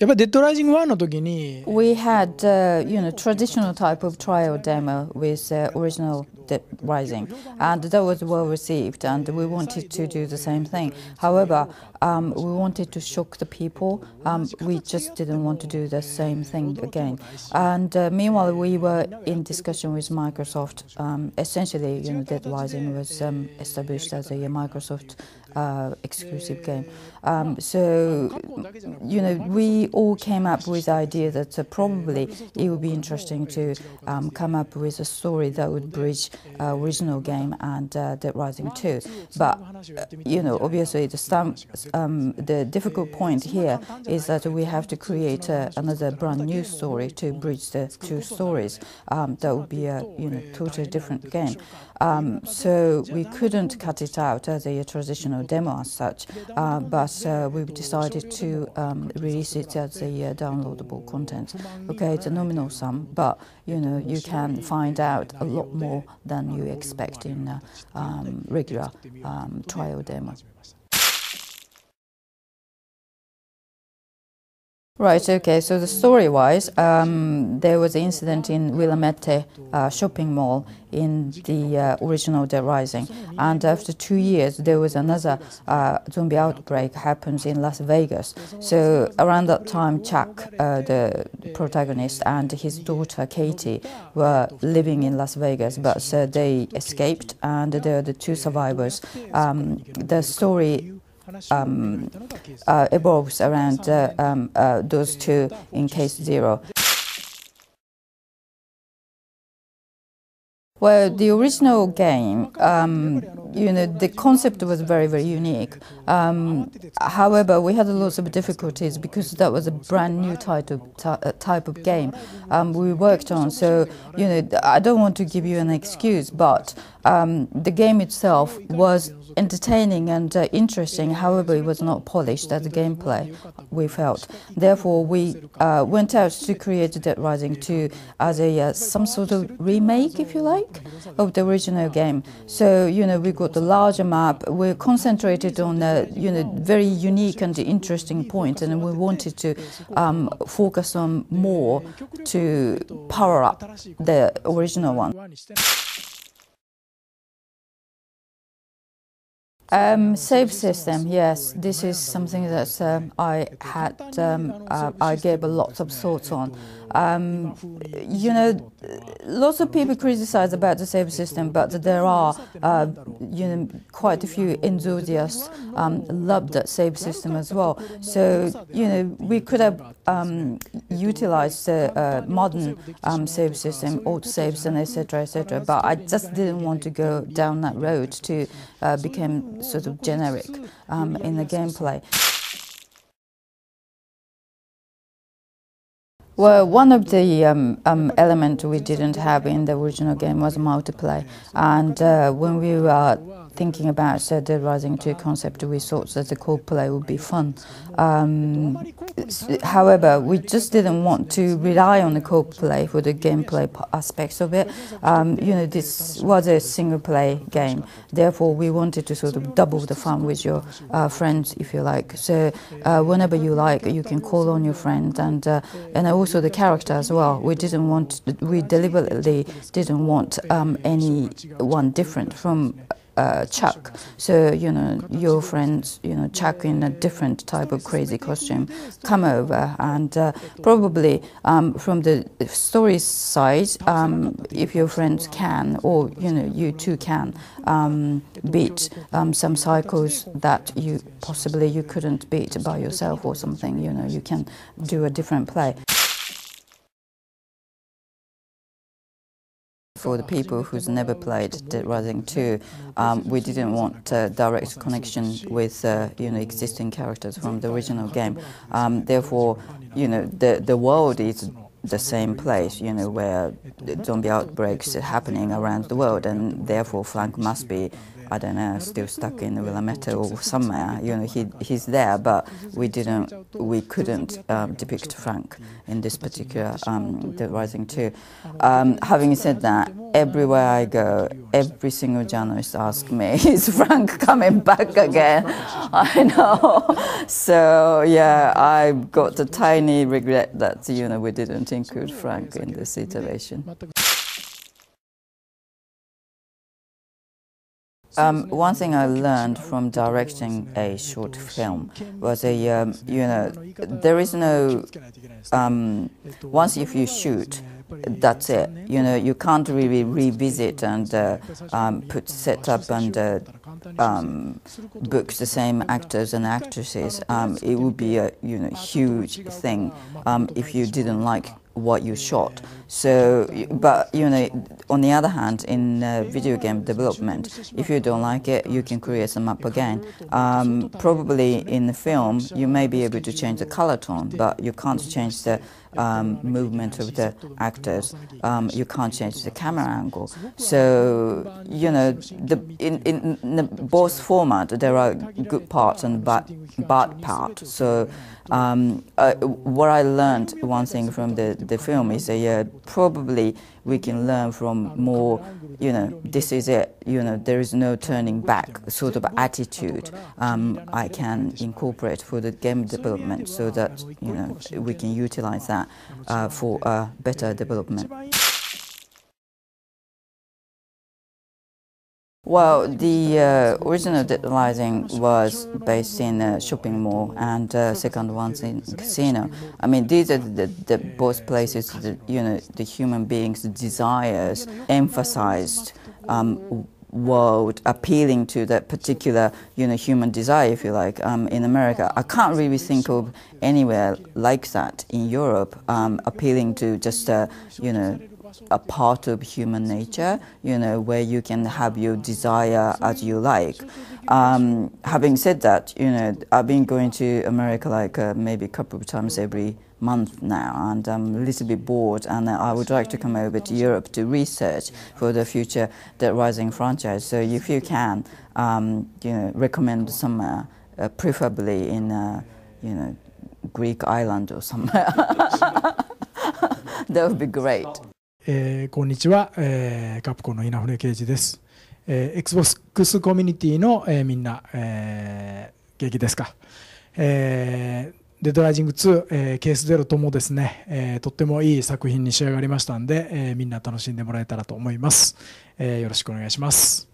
やっぱりデッドライジング1の時に We had, traditional type of trial demo with original Deadrising, and that was well received, and we wanted to do the same thing. However, we wanted to shock the people. We just didn't want to do the same thing again. And meanwhile, we were in discussion with Microsoft. Essentially, Deadrising was established as a Microsoft exclusive game. So, we all came up with the idea that probably it would be interesting to come up with a story that would bridge original game and Deadrising 2. But, obviously the difficult point here is that we have to create another brand new story to bridge the two stories. That would be a totally different game. So we couldn't cut it out as a traditional demo as such, but we decided to release it as a downloadable content. Okay, it's a nominal sum, but you can find out a lot more than you expect in regular trial demo. Right, okay, so the story-wise, there was an incident in Willamette shopping mall in the original Deadrising, and after 2 years there was another zombie outbreak happens in Las Vegas. So around that time, Chuck, the protagonist, and his daughter Katie were living in Las Vegas, but they escaped, and they're the two survivors. The story evolves around those two in case 0. Well, the original game, the concept was very, very unique. However, we had lots of difficulties because that was a brand new type of game we worked on. So, I don't want to give you an excuse, but the game itself was entertaining and interesting. However, it was not polished as a gameplay, we felt. Therefore, we went out to create Deadrising 2 as a some sort of remake, if you like, of the original game. So, we got the larger map. We concentrated on a, very unique and interesting point, and we wanted to focus on more to power up the original one. Save system, yes, this is something that I gave a lot of thoughts on. Lots of people criticize about the save system, but there are, quite a few enthusiasts love that save system as well. So, we could have utilized the modern save system, auto saves and etc., etc. But I just didn't want to go down that road to become sort of generic in the gameplay. Well, one of the elements we didn't have in the original game was multiplayer, and when we were thinking about the Deadrising 2 concept, we thought that the co-play would be fun. However, we just didn't want to rely on the co-play for the gameplay aspects of it. This was a single-play game. Therefore, we wanted to sort of double the fun with your friends, if you like. So, whenever you like, you can call on your friend, and also the character as well. We deliberately didn't want anyone different from Chuck. So, your friends, Chuck in a different type of crazy costume, come over, and probably from the story side, if your friends can, or, you too can, beat some cycles that you couldn't beat by yourself or something, you can do a different play. For the people who's never played Deadrising 2, we didn't want a direct connection with existing characters from the original game. Therefore, the world is the same place, where zombie outbreaks are happening around the world, and therefore Frank must be I don't know, still stuck in Willamette or somewhere. He's there, but we couldn't depict Frank in this particular Deadrising too. Having said that, everywhere I go, every single journalist asks me, "Is Frank coming back again?" I know. So yeah, I've got a tiny regret that we didn't include Frank in this iteration. One thing I learned from directing a short film was there is no once if you shoot, that's it. You can't really revisit and set up and book the same actors and actresses. It would be a huge thing if you didn't like what you shot. So, but on the other hand, in video game development, if you don't like it, you can create them up again. Probably in the film, you may be able to change the color tone, but you can't change the movement of the actors. You can't change the camera angle. So, in both formats, there are good parts and bad parts. So, what I learned, one thing from the film is probably we can learn from more, this is it, there is no turning back sort of attitude I can incorporate for the game development so that, we can utilize that for better development. Well, the original Deadrising was based in a shopping mall, and second one's in a casino. I mean, these are the both places that the human beings' desires emphasized. World appealing to that particular human desire, if you like. In America, I can't really think of anywhere like that in Europe, appealing to just a part of human nature, where you can have your desire as you like. Having said that, I've been going to America like maybe a couple of times every month now, and I'm a little bit bored, and I would like to come over to Europe to research for the future Deadrising franchise. So if you can, recommend somewhere, preferably in Greek island or somewhere. That would be great. こんにちは、カプコンの稲船圭司です。Xbox コミュニティの、みんな、元気ですか。デッドライジング2、ケースゼロともですね、とってもいい作品に仕上がりましたんで、みんな楽しんでもらえたらと思います。よろしくお願いします。